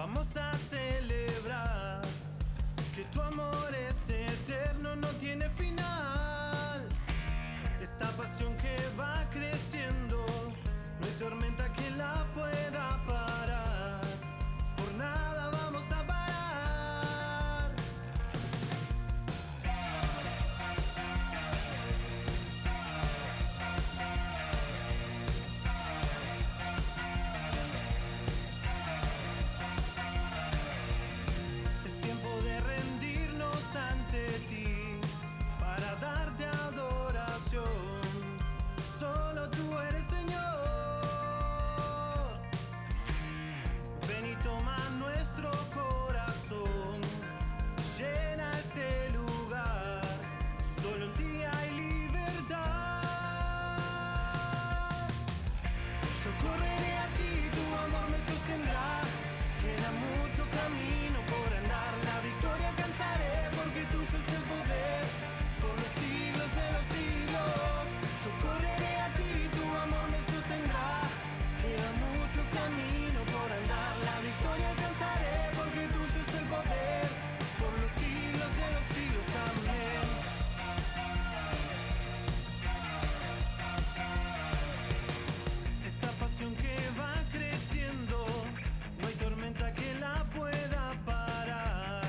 Vamos a celebrar que tu amor es eterno, no tiene final. Esta pasión que va creciendo, no hay tormenta que la pueda parar. Por nada vamos a parar. Es tiempo de rendirnos ante ti para darte adoración. Solo tú eres Señor. Ven y toma nuestro corazón, llena este lugar. Solo en ti hay libertad. Yo correré a ti, tu amor me sostendrá. Queda mucho camino por andar, la victoria alcanzaré, porque tuyo es el poder, por los siglos de los siglos. Yo correré a ti, tu amor me sostendrá. Queda mucho camino por andar, la victoria alcanzaré, porque tuyo es el poder, por los siglos de los siglos. Amén. Esta pasión que va creciendo, no hay tormenta que la pueda parar.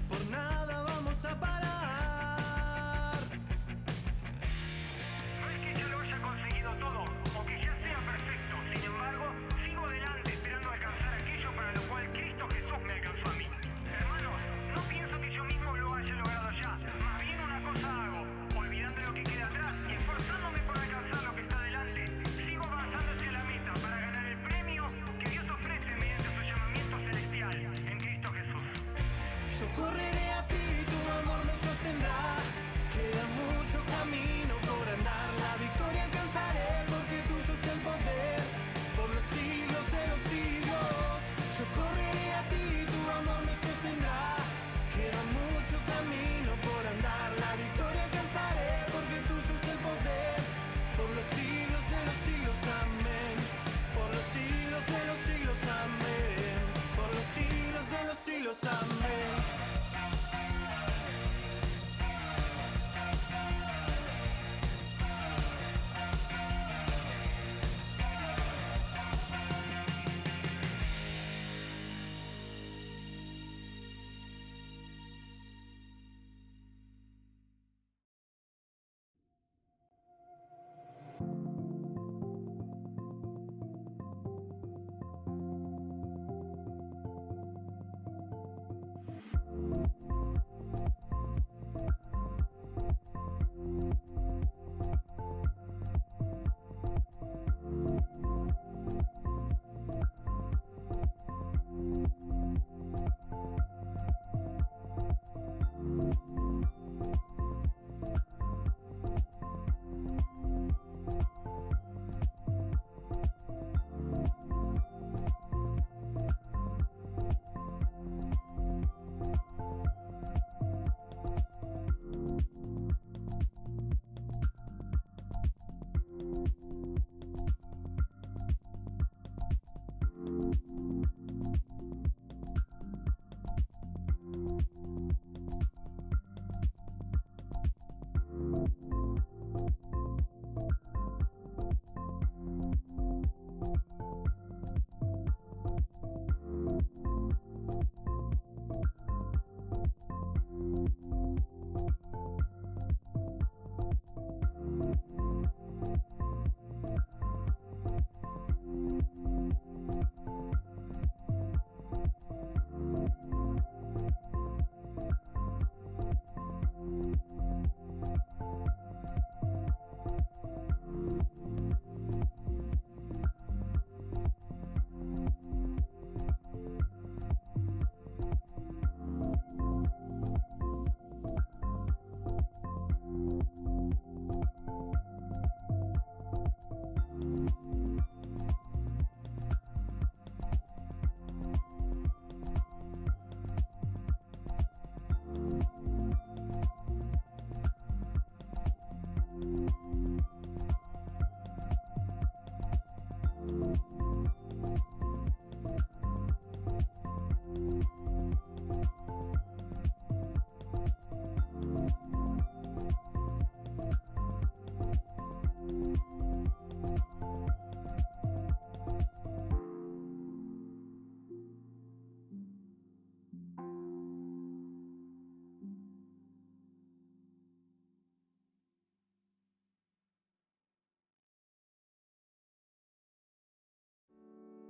Por nada vamos a parar. No es que ya lo haya conseguido todo o que ya sea perfecto, sin embargo, sigo adelante esperando alcanzar aquello para lo cual Cristo Jesús me alcanzó a mí. Hermanos, no pienso que yo mismo lo haya logrado ya, más bien una cosa hago, olvidando lo que queda atrás y esforzándome por alcanzar lo que está delante, sigo avanzando hacia la meta para ganar el premio que Dios ofrece mediante su llamamiento celestial en Cristo Jesús. Yo correré a ti, tu amor me sostendrá. Queda mucho camino por andar, la victoria alcanzaré, porque tuyo es el poder, por los siglos de los siglos. Yo correré a ti, tu amor me sostendrá. Queda mucho camino por andar, la victoria alcanzaré, porque tuyo es el poder, por los siglos de los siglos. Amén. Por los siglos de los siglos. Amén. Por los siglos de los siglos. Amén.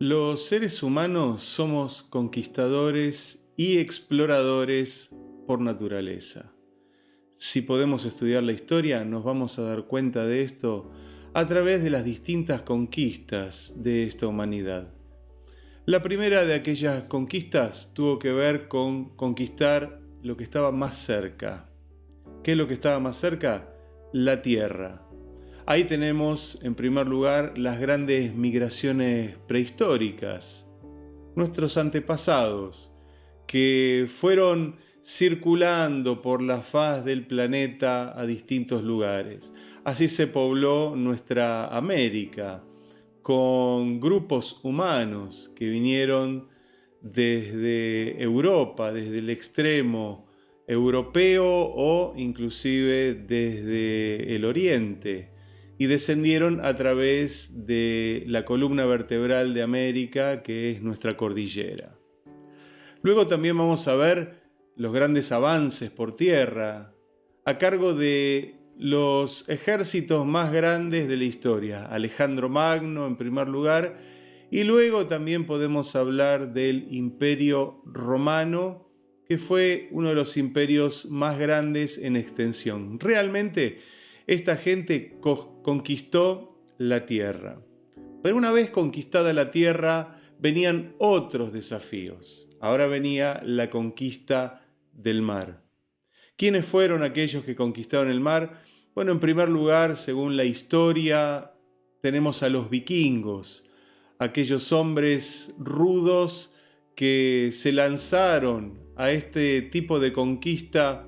Los seres humanos somos conquistadores y exploradores por naturaleza. Si podemos estudiar la historia, nos vamos a dar cuenta de esto a través de las distintas conquistas de esta humanidad. La primera de aquellas conquistas tuvo que ver con conquistar lo que estaba más cerca. ¿Qué es lo que estaba más cerca? La tierra. Ahí tenemos, en primer lugar, las grandes migraciones prehistóricas, nuestros antepasados, que fueron circulando por la faz del planeta a distintos lugares. Así se pobló nuestra América, con grupos humanos que vinieron desde Europa, desde el extremo europeo o inclusive desde el oriente, y descendieron a través de la columna vertebral de América, que es nuestra cordillera. Luego también vamos a ver los grandes avances por tierra, a cargo de los ejércitos más grandes de la historia, Alejandro Magno en primer lugar, y luego también podemos hablar del Imperio Romano, que fue uno de los imperios más grandes en extensión. Realmente esta gente conquistó la tierra. Pero una vez conquistada la tierra, venían otros desafíos. Ahora venía la conquista del mar. ¿Quiénes fueron aquellos que conquistaron el mar? Bueno, en primer lugar, según la historia, tenemos a los vikingos, aquellos hombres rudos que se lanzaron a este tipo de conquista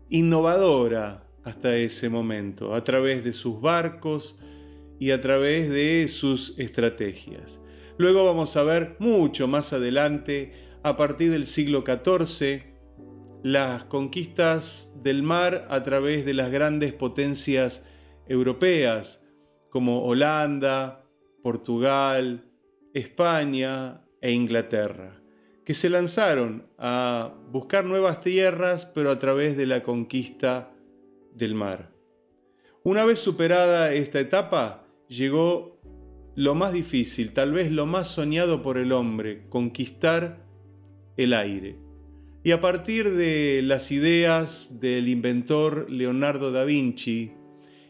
innovadora hasta ese momento, a través de sus barcos y a través de sus estrategias. Luego vamos a ver mucho más adelante, a partir del siglo XIV, las conquistas del mar a través de las grandes potencias europeas, como Holanda, Portugal, España e Inglaterra, que se lanzaron a buscar nuevas tierras, pero a través de la conquista del mar. Una vez superada esta etapa, llegó lo más difícil, tal vez lo más soñado por el hombre, conquistar el aire. Y a partir de las ideas del inventor Leonardo da Vinci,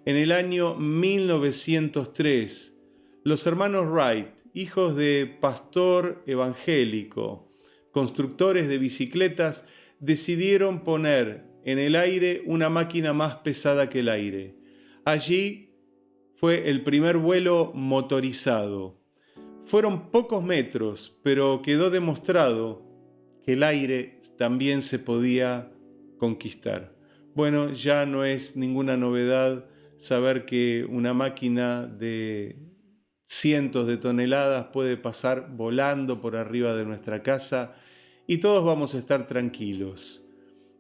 en el año 1903, los hermanos Wright, hijos de pastor evangélico, constructores de bicicletas, decidieron poner en el aire una máquina más pesada que el aire. Allí fue el primer vuelo motorizado. Fueron pocos metros, pero quedó demostrado que el aire también se podía conquistar. Bueno, ya no es ninguna novedad saber que una máquina de cientos de toneladas puede pasar volando por arriba de nuestra casa y todos vamos a estar tranquilos.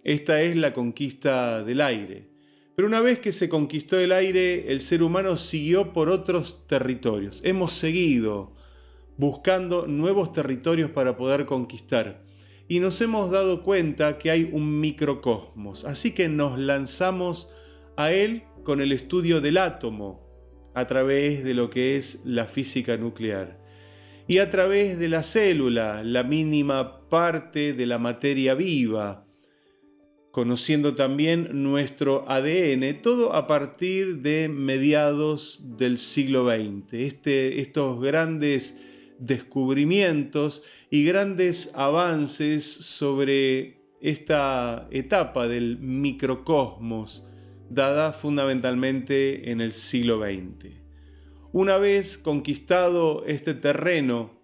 Esta es la conquista del aire. Pero una vez que se conquistó el aire, el ser humano siguió por otros territorios. Hemos seguido buscando nuevos territorios para poder conquistar. Y nos hemos dado cuenta que hay un microcosmos. Así que nos lanzamos a él con el estudio del átomo, a través de lo que es la física nuclear. Y a través de la célula, la mínima parte de la materia viva, conociendo también nuestro ADN, todo a partir de mediados del siglo XX. Estos grandes descubrimientos y grandes avances sobre esta etapa del microcosmos, dada fundamentalmente en el siglo XX. Una vez conquistado este terreno,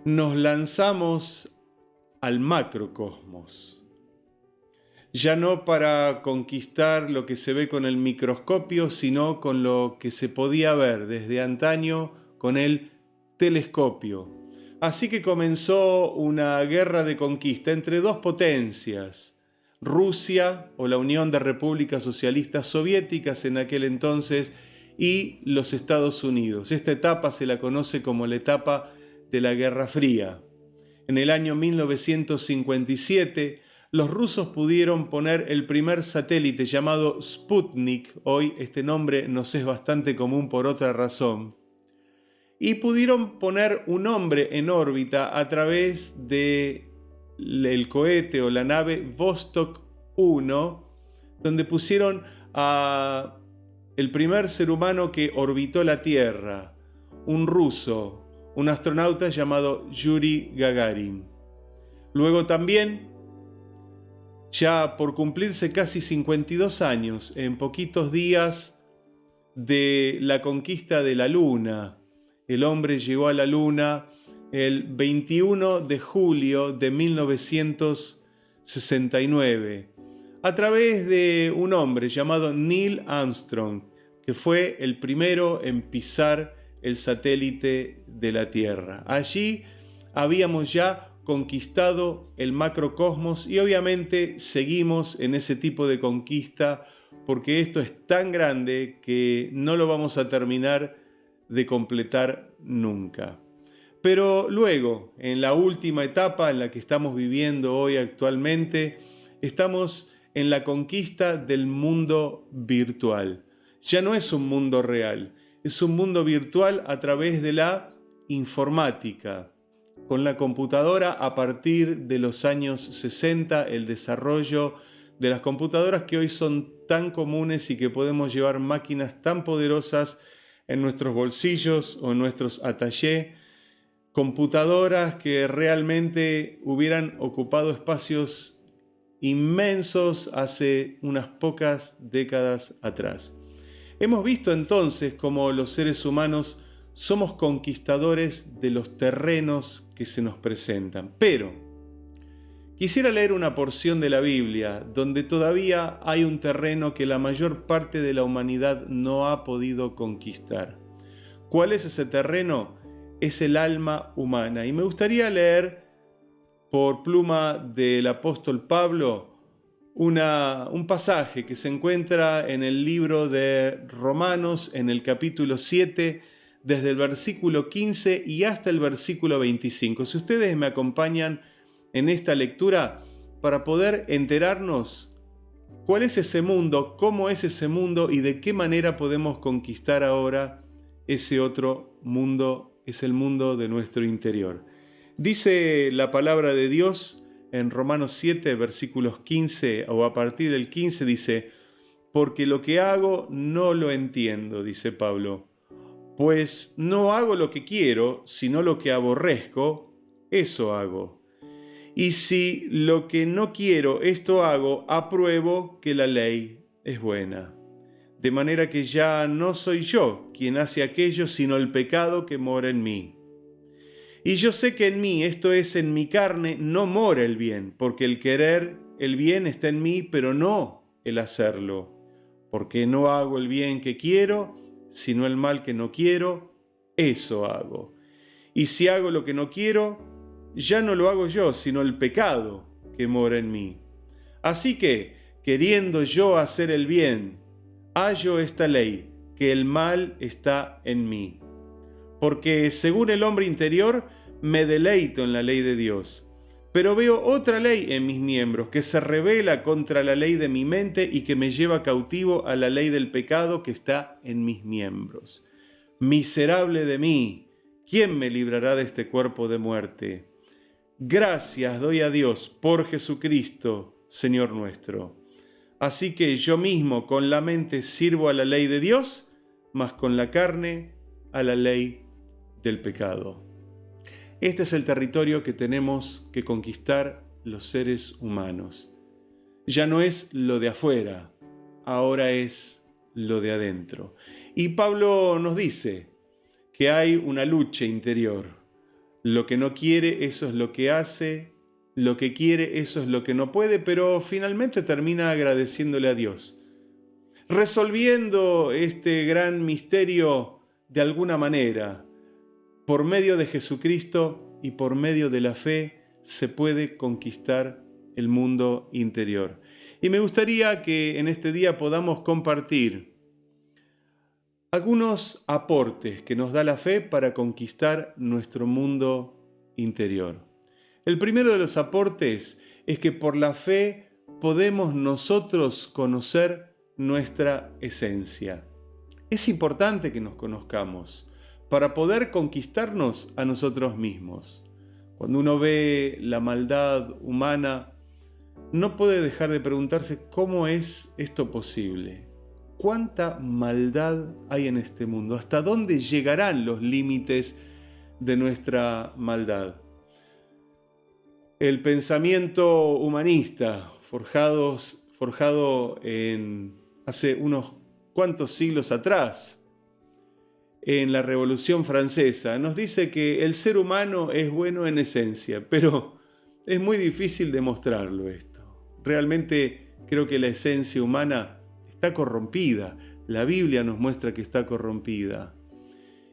nos lanzamos al macrocosmos. Ya no para conquistar lo que se ve con el microscopio, sino con lo que se podía ver desde antaño con el telescopio. Así que comenzó una guerra de conquista entre dos potencias, Rusia o la Unión de Repúblicas Socialistas Soviéticas en aquel entonces y los Estados Unidos. Esta etapa se la conoce como la etapa de la Guerra Fría. En el año 1957, los rusos pudieron poner el primer satélite llamado Sputnik, hoy este nombre nos es bastante común por otra razón, y pudieron poner un hombre en órbita a través del cohete o la nave Vostok 1, donde pusieron a el primer ser humano que orbitó la Tierra, un ruso, un astronauta llamado Yuri Gagarin. Luego también, ya por cumplirse casi 52 años, en poquitos días de la conquista de la Luna, el hombre llegó a la Luna el 21 de julio de 1969, a través de un hombre llamado Neil Armstrong, que fue el primero en pisar el satélite de la Tierra. Allí habíamos ya conquistado el macrocosmos y obviamente seguimos en ese tipo de conquista porque esto es tan grande que no lo vamos a terminar de completar nunca. Pero luego, en la última etapa en la que estamos viviendo hoy actualmente, estamos en la conquista del mundo virtual. Ya no es un mundo real, es un mundo virtual a través de la informática. Con la computadora, a partir de los años 60, el desarrollo de las computadoras que hoy son tan comunes y que podemos llevar máquinas tan poderosas en nuestros bolsillos o en nuestros attachés, computadoras que realmente hubieran ocupado espacios inmensos hace unas pocas décadas atrás. Hemos visto entonces cómo los seres humanos somos conquistadores de los terrenos que se nos presentan. Pero quisiera leer una porción de la Biblia donde todavía hay un terreno que la mayor parte de la humanidad no ha podido conquistar. ¿Cuál es ese terreno? Es el alma humana. Y me gustaría leer por pluma del apóstol Pablo un pasaje que se encuentra en el libro de Romanos, en el capítulo 7, desde el versículo 15 y hasta el versículo 25. Si ustedes me acompañan en esta lectura para poder enterarnos cuál es ese mundo, cómo es ese mundo y de qué manera podemos conquistar ahora ese otro mundo, es el mundo de nuestro interior. Dice la palabra de Dios en Romanos 7, versículos 15 o a partir del 15, dice: porque lo que hago no lo entiendo, dice Pablo, pues no hago lo que quiero, sino lo que aborrezco, eso hago. Y si lo que no quiero, esto hago, apruebo que la ley es buena. De manera que ya no soy yo quien hace aquello, sino el pecado que mora en mí. Y yo sé que en mí, esto es, en mi carne, no mora el bien, porque el querer el bien está en mí, pero no el hacerlo. Porque no hago el bien que quiero, sino el mal que no quiero, eso hago. Y si hago lo que no quiero, ya no lo hago yo, sino el pecado que mora en mí. Así que, queriendo yo hacer el bien, hallo esta ley, que el mal está en mí. Porque según el hombre interior, me deleito en la ley de Dios. Pero veo otra ley en mis miembros, que se rebela contra la ley de mi mente y que me lleva cautivo a la ley del pecado que está en mis miembros. Miserable de mí, ¿quién me librará de este cuerpo de muerte? Gracias doy a Dios por Jesucristo, Señor nuestro. Así que yo mismo con la mente sirvo a la ley de Dios, mas con la carne a la ley del pecado. Este es el territorio que tenemos que conquistar los seres humanos. Ya no es lo de afuera, ahora es lo de adentro. Y Pablo nos dice que hay una lucha interior. Lo que no quiere, eso es lo que hace. Lo que quiere, eso es lo que no puede, pero finalmente termina agradeciéndole a Dios. Resolviendo este gran misterio de alguna manera. Por medio de Jesucristo y por medio de la fe se puede conquistar el mundo interior. Y me gustaría que en este día podamos compartir algunos aportes que nos da la fe para conquistar nuestro mundo interior. El primero de los aportes es que por la fe podemos nosotros conocer nuestra esencia. Es importante que nos conozcamos, para poder conquistarnos a nosotros mismos. Cuando uno ve la maldad humana, no puede dejar de preguntarse cómo es esto posible. ¿Cuánta maldad hay en este mundo? ¿Hasta dónde llegarán los límites de nuestra maldad? El pensamiento humanista, forjado hace unos cuantos siglos atrás, en la Revolución Francesa, nos dice que el ser humano es bueno en esencia, pero es muy difícil demostrarlo esto. Realmente creo que la esencia humana está corrompida. La Biblia nos muestra que está corrompida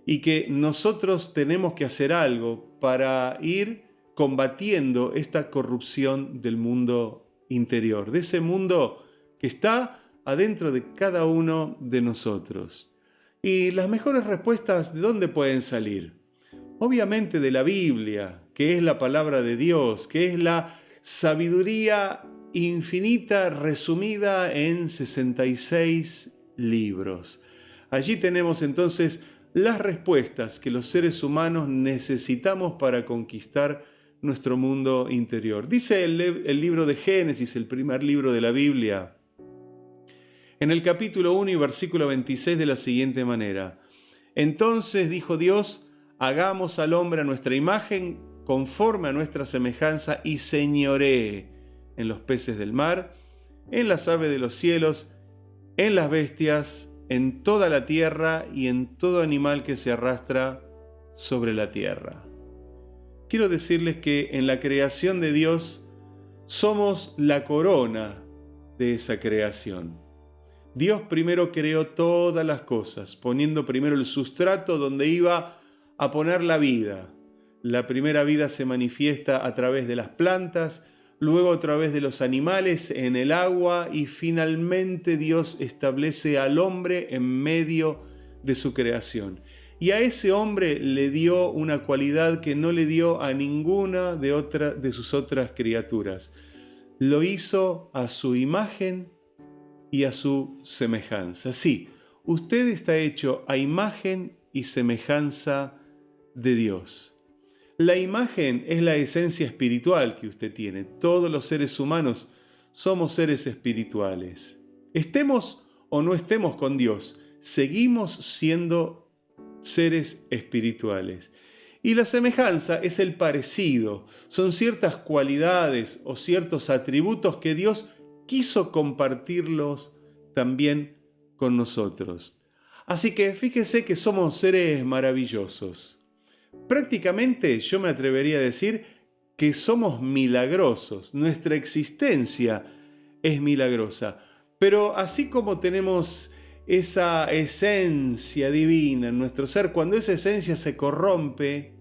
y que nosotros tenemos que hacer algo para ir combatiendo esta corrupción del mundo interior, de ese mundo que está adentro de cada uno de nosotros. Y las mejores respuestas, ¿de dónde pueden salir? Obviamente de la Biblia, que es la palabra de Dios, que es la sabiduría infinita resumida en 66 libros. Allí tenemos entonces las respuestas que los seres humanos necesitamos para conquistar nuestro mundo interior. Dice el libro de Génesis, el primer libro de la Biblia, en el capítulo 1 y versículo 26 de la siguiente manera: Entonces dijo Dios, hagamos al hombre a nuestra imagen, conforme a nuestra semejanza, y señoree en los peces del mar, en las aves de los cielos, en las bestias, en toda la tierra y en todo animal que se arrastra sobre la tierra. Quiero decirles que en la creación de Dios somos la corona de esa creación. Dios primero creó todas las cosas, poniendo primero el sustrato donde iba a poner la vida. La primera vida se manifiesta a través de las plantas, luego a través de los animales en el agua y finalmente Dios establece al hombre en medio de su creación. Y a ese hombre le dio una cualidad que no le dio a ninguna de sus otras criaturas. Lo hizo a su imagen y a su semejanza. Sí, usted está hecho a imagen y semejanza de Dios. La imagen es la esencia espiritual que usted tiene. Todos los seres humanos somos seres espirituales. Estemos o no estemos con Dios, seguimos siendo seres espirituales. Y la semejanza es el parecido. Son ciertas cualidades o ciertos atributos que Dios quiso compartirlos también con nosotros. Así que fíjese que somos seres maravillosos. Prácticamente yo me atrevería a decir que somos milagrosos. Nuestra existencia es milagrosa. Pero así como tenemos esa esencia divina en nuestro ser, cuando esa esencia se corrompe,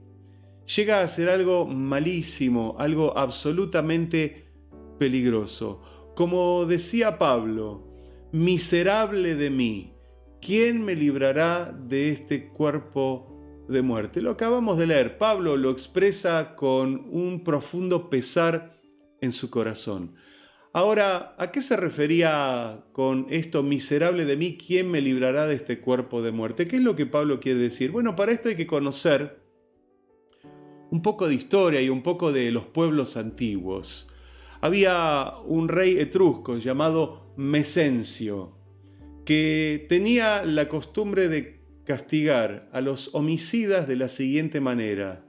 llega a ser algo malísimo, algo absolutamente peligroso. Como decía Pablo, miserable de mí, ¿quién me librará de este cuerpo de muerte? Lo acabamos de leer. Pablo lo expresa con un profundo pesar en su corazón. Ahora, ¿a qué se refería con esto, miserable de mí, quién me librará de este cuerpo de muerte? ¿Qué es lo que Pablo quiere decir? Bueno, para esto hay que conocer un poco de historia y un poco de los pueblos antiguos. Había un rey etrusco llamado Mecencio, que tenía la costumbre de castigar a los homicidas de la siguiente manera.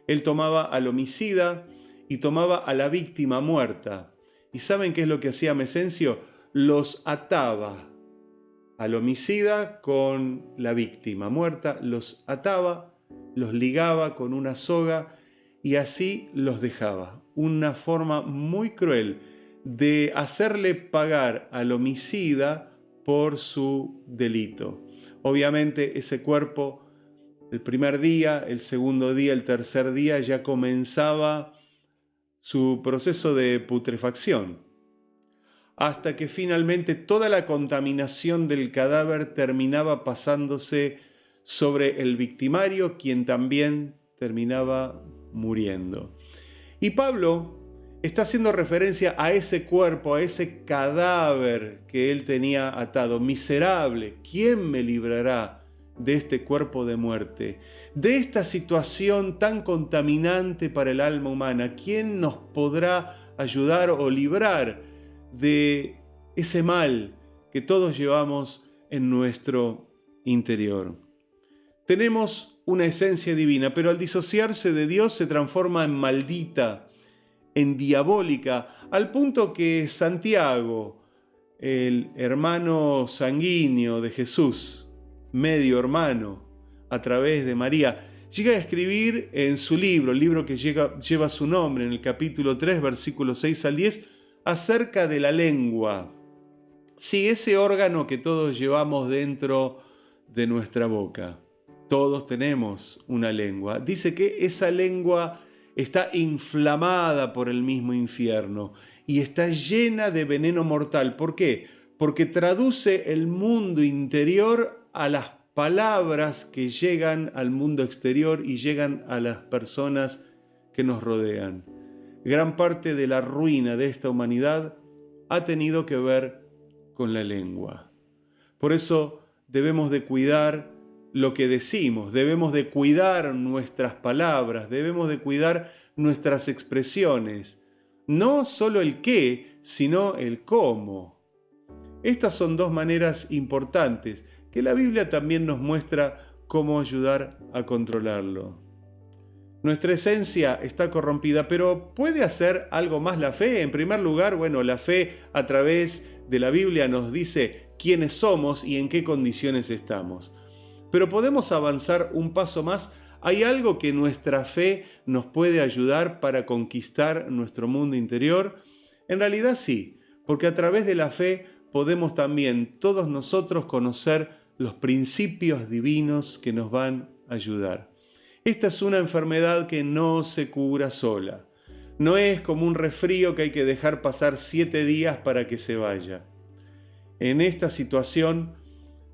Él tomaba al homicida y tomaba a la víctima muerta. ¿Y saben qué es lo que hacía Mecencio? Los ataba al homicida con la víctima muerta, los ataba, los ligaba con una soga y así los dejaba. Una forma muy cruel de hacerle pagar al homicida por su delito. Obviamente ese cuerpo, el primer día, el segundo día, el tercer día, ya comenzaba su proceso de putrefacción, hasta que finalmente toda la contaminación del cadáver terminaba pasándose sobre el victimario, quien también terminaba muriendo. Y Pablo está haciendo referencia a ese cuerpo, a ese cadáver que él tenía atado. Miserable, ¿quién me librará de este cuerpo de muerte, de esta situación tan contaminante para el alma humana? ¿Quién nos podrá ayudar o librar de ese mal que todos llevamos en nuestro interior? Tenemos una esencia divina, pero al disociarse de Dios se transforma en maldita, en diabólica, al punto que Santiago, el hermano sanguíneo de Jesús, medio hermano, a través de María, llega a escribir en su libro, el libro que lleva su nombre, en el capítulo 3, versículos 6 al 10, acerca de la lengua. Sí, ese órgano que todos llevamos dentro de nuestra boca. Todos tenemos una lengua. Dice que esa lengua está inflamada por el mismo infierno y está llena de veneno mortal. ¿Por qué? Porque traduce el mundo interior a las palabras que llegan al mundo exterior y llegan a las personas que nos rodean. Gran parte de la ruina de esta humanidad ha tenido que ver con la lengua. Por eso debemos de cuidar lo que decimos, debemos de cuidar nuestras palabras, debemos de cuidar nuestras expresiones. No solo el qué, sino el cómo. Estas son dos maneras importantes que la Biblia también nos muestra cómo ayudar a controlarlo. Nuestra esencia está corrompida, pero ¿puede hacer algo más la fe? En primer lugar, la fe a través de la Biblia nos dice quiénes somos y en qué condiciones estamos. Pero podemos avanzar un paso más. ¿Hay algo que nuestra fe nos puede ayudar para conquistar nuestro mundo interior? En realidad sí, porque a través de la fe podemos también todos nosotros conocer los principios divinos que nos van a ayudar. Esta es una enfermedad que no se cura sola. No es como un resfrío que hay que dejar pasar 7 días para que se vaya. En esta situación,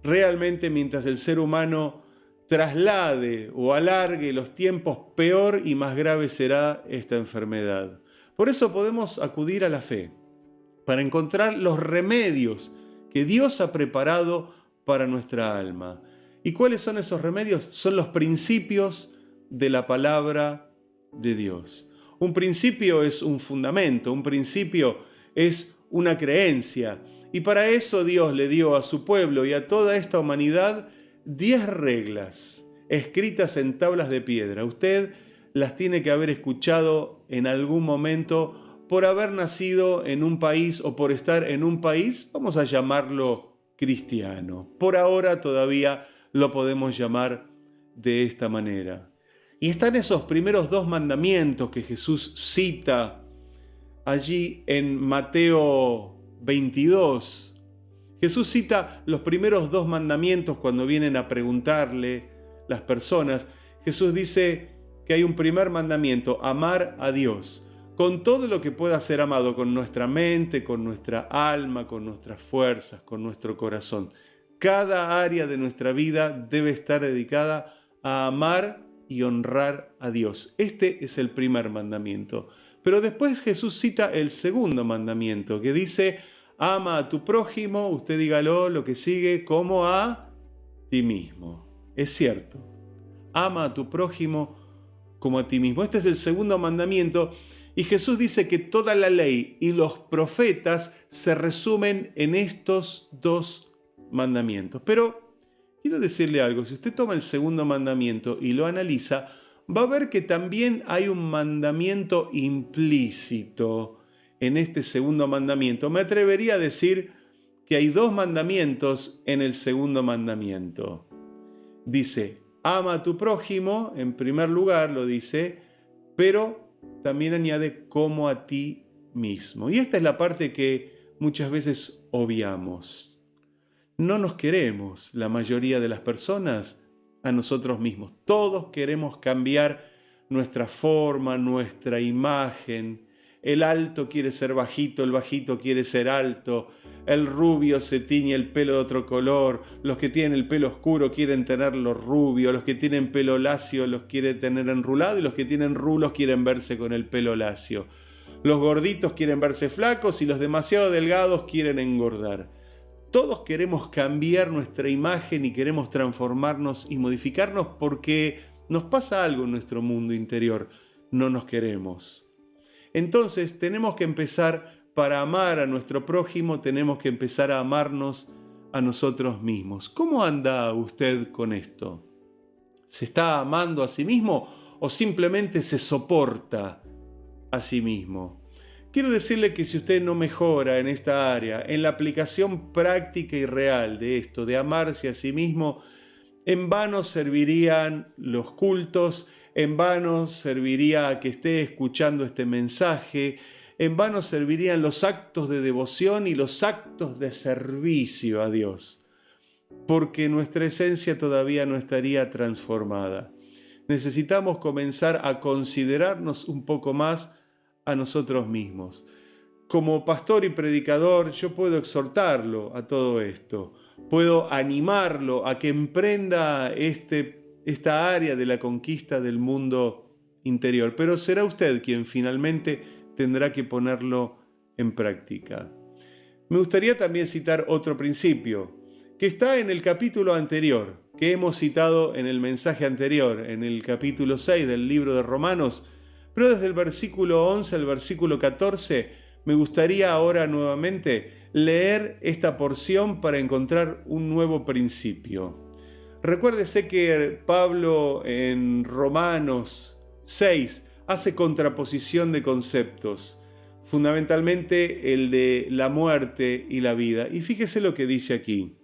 realmente mientras el ser humano traslade o alargue los tiempos, peor y más grave será esta enfermedad. Por eso podemos acudir a la fe, para encontrar los remedios que Dios ha preparado para nuestra alma. ¿Y cuáles son esos remedios? Son los principios de la palabra de Dios. Un principio es un fundamento, un principio es una creencia. Y para eso Dios le dio a su pueblo y a toda esta humanidad 10 reglas escritas en tablas de piedra. Usted las tiene que haber escuchado en algún momento por haber nacido en un país o por estar en un país, vamos a llamarlo cristiano. Por ahora todavía lo podemos llamar de esta manera. Y están esos primeros 2 mandamientos que Jesús cita allí en Mateo 22. Jesús cita los primeros 2 mandamientos cuando vienen a preguntarle las personas. Jesús dice que hay un primer mandamiento, amar a Dios con todo lo que pueda ser amado, con nuestra mente, con nuestra alma, con nuestras fuerzas, con nuestro corazón. Cada área de nuestra vida debe estar dedicada a amar y honrar a Dios. Este es el primer mandamiento. Pero después Jesús cita el segundo mandamiento que dice: ama a tu prójimo, usted dígalo lo que sigue, como a ti mismo. Es cierto, ama a tu prójimo como a ti mismo. Este es el segundo mandamiento y Jesús dice que toda la ley y los profetas se resumen en estos 2 mandamientos. Pero quiero decirle algo, si usted toma el segundo mandamiento y lo analiza, va a ver que también hay un mandamiento implícito en este segundo mandamiento. Me atrevería a decir que hay 2 mandamientos en el segundo mandamiento. Dice, ama a tu prójimo, en primer lugar lo dice, pero también añade como a ti mismo. Y esta es la parte que muchas veces obviamos. No nos queremos, la mayoría de las personas, a nosotros mismos. Todos queremos cambiar nuestra forma, nuestra imagen. El alto quiere ser bajito, el bajito quiere ser alto, el rubio se tiñe el pelo de otro color, los que tienen el pelo oscuro quieren tenerlo rubio, los que tienen pelo lacio los quieren tener enrulado y los que tienen rulos quieren verse con el pelo lacio. Los gorditos quieren verse flacos y los demasiado delgados quieren engordar. Todos queremos cambiar nuestra imagen y queremos transformarnos y modificarnos porque nos pasa algo en nuestro mundo interior. No nos queremos. Entonces tenemos que empezar, para amar a nuestro prójimo, tenemos que empezar a amarnos a nosotros mismos. ¿Cómo anda usted con esto? ¿Se está amando a sí mismo o simplemente se soporta a sí mismo? Quiero decirle que si usted no mejora en esta área, en la aplicación práctica y real de esto, de amarse a sí mismo, en vano servirían los cultos, en vano serviría que esté escuchando este mensaje, en vano servirían los actos de devoción y los actos de servicio a Dios, porque nuestra esencia todavía no estaría transformada. Necesitamos comenzar a considerarnos un poco más a nosotros mismos. Como pastor y predicador, yo puedo exhortarlo a todo esto, puedo animarlo a que emprenda esta área de la conquista del mundo interior, pero será usted quien finalmente tendrá que ponerlo en práctica. Me gustaría también citar otro principio, que está en el capítulo anterior, que hemos citado en el mensaje anterior, en el capítulo 6 del libro de Romanos, pero desde el versículo 11 al versículo 14, me gustaría ahora nuevamente leer esta porción para encontrar un nuevo principio. Recuérdese que Pablo en Romanos 6 hace contraposición de conceptos, fundamentalmente el de la muerte y la vida. Y fíjese lo que dice aquí.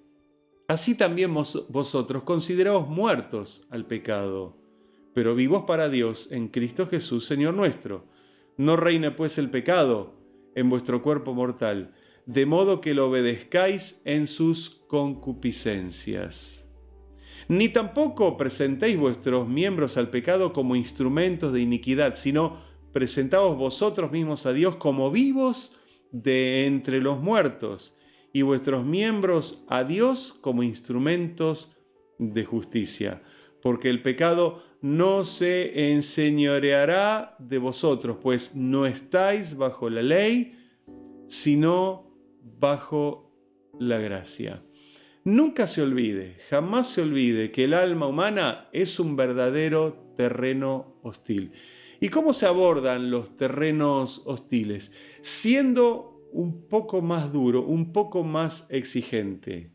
Así también vosotros consideraos muertos al pecado, pero vivos para Dios en Cristo Jesús, Señor nuestro. No reine pues el pecado en vuestro cuerpo mortal, de modo que lo obedezcáis en sus concupiscencias. Ni tampoco presentéis vuestros miembros al pecado como instrumentos de iniquidad, sino presentaos vosotros mismos a Dios como vivos de entre los muertos, y vuestros miembros a Dios como instrumentos de justicia. Porque el pecado no se enseñoreará de vosotros, pues no estáis bajo la ley, sino bajo la gracia. Nunca se olvide, jamás se olvide que el alma humana es un verdadero terreno hostil. ¿Y cómo se abordan los terrenos hostiles? Siendo un poco más duro, un poco más exigente.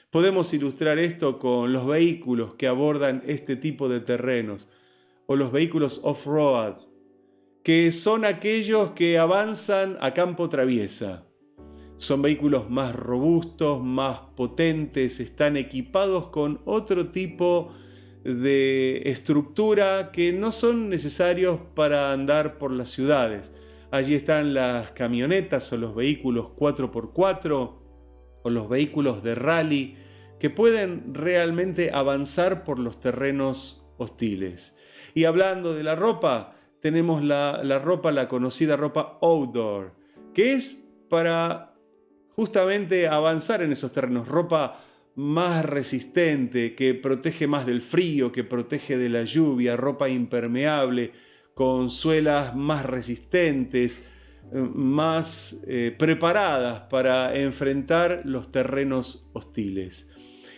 Podemos ilustrar esto con los vehículos que abordan este tipo de terrenos, o los vehículos off-road, que son aquellos que avanzan a campo traviesa. Son vehículos más robustos, más potentes, están equipados con otro tipo de estructura que no son necesarios para andar por las ciudades. Allí están las camionetas o los vehículos 4x4 o los vehículos de rally que pueden realmente avanzar por los terrenos hostiles. Y hablando de la ropa, tenemos la conocida ropa outdoor, que es para justamente avanzar en esos terrenos, ropa más resistente, que protege más del frío, que protege de la lluvia, ropa impermeable, con suelas más resistentes, más preparadas para enfrentar los terrenos hostiles.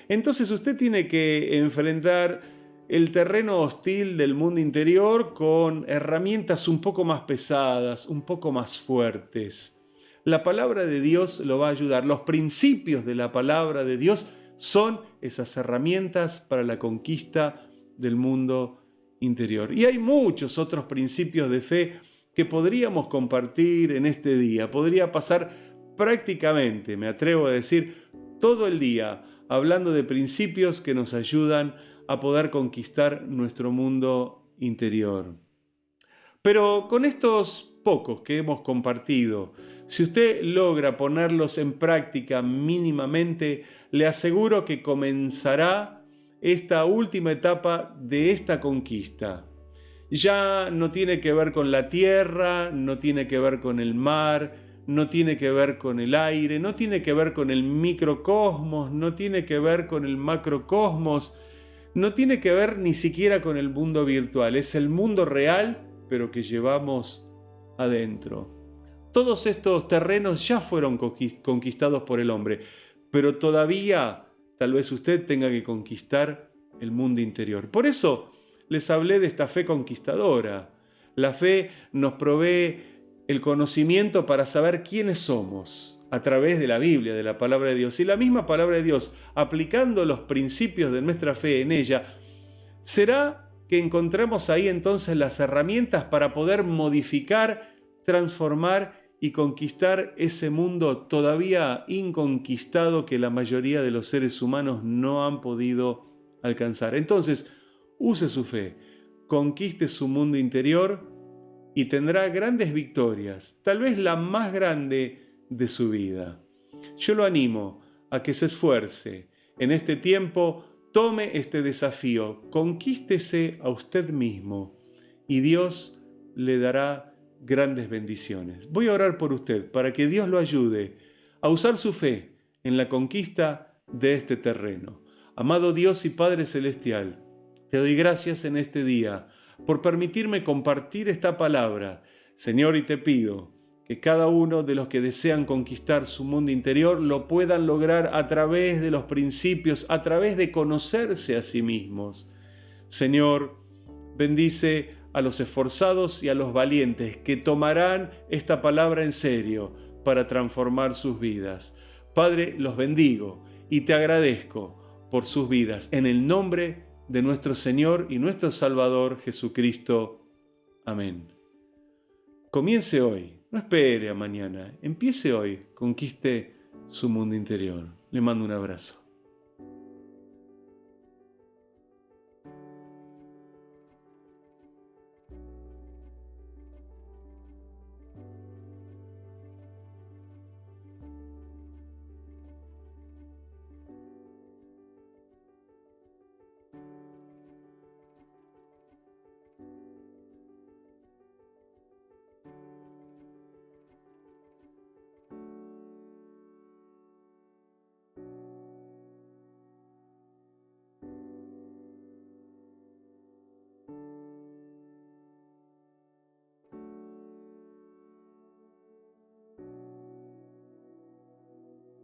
Entonces usted tiene que enfrentar el terreno hostil del mundo interior con herramientas un poco más pesadas, un poco más fuertes. La palabra de Dios lo va a ayudar. Los principios de la palabra de Dios son esas herramientas para la conquista del mundo interior. Y hay muchos otros principios de fe que podríamos compartir en este día. Podría pasar prácticamente, me atrevo a decir, todo el día hablando de principios que nos ayudan a poder conquistar nuestro mundo interior. Pero con estos pocos que hemos compartido, si usted logra ponerlos en práctica mínimamente, le aseguro que comenzará esta última etapa de esta conquista. Ya no tiene que ver con la tierra, no tiene que ver con el mar, no tiene que ver con el aire, no tiene que ver con el microcosmos, no tiene que ver con el macrocosmos, no tiene que ver ni siquiera con el mundo virtual. Es el mundo real, pero que llevamos adentro. Todos estos terrenos ya fueron conquistados por el hombre, pero todavía tal vez usted tenga que conquistar el mundo interior. Por eso les hablé de esta fe conquistadora. La fe nos provee el conocimiento para saber quiénes somos a través de la Biblia, de la palabra de Dios. Y la misma palabra de Dios, aplicando los principios de nuestra fe en ella, será que encontremos ahí entonces las herramientas para poder modificar, transformar y conquistar ese mundo todavía inconquistado que la mayoría de los seres humanos no han podido alcanzar. Entonces, use su fe, conquiste su mundo interior y tendrá grandes victorias, tal vez la más grande de su vida. Yo lo animo a que se esfuerce en este tiempo. Tome este desafío, conquístese a usted mismo y Dios le dará grandes bendiciones. Voy a orar por usted para que Dios lo ayude a usar su fe en la conquista de este terreno. Amado Dios y Padre Celestial, te doy gracias en este día por permitirme compartir esta palabra. Señor, y te pido que cada uno de los que desean conquistar su mundo interior lo puedan lograr a través de los principios, a través de conocerse a sí mismos. Señor, bendice a los esforzados y a los valientes que tomarán esta palabra en serio para transformar sus vidas. Padre, los bendigo y te agradezco por sus vidas. En el nombre de nuestro Señor y nuestro Salvador Jesucristo. Amén. Comience hoy. No espere a mañana, empiece hoy, conquiste su mundo interior. Le mando un abrazo.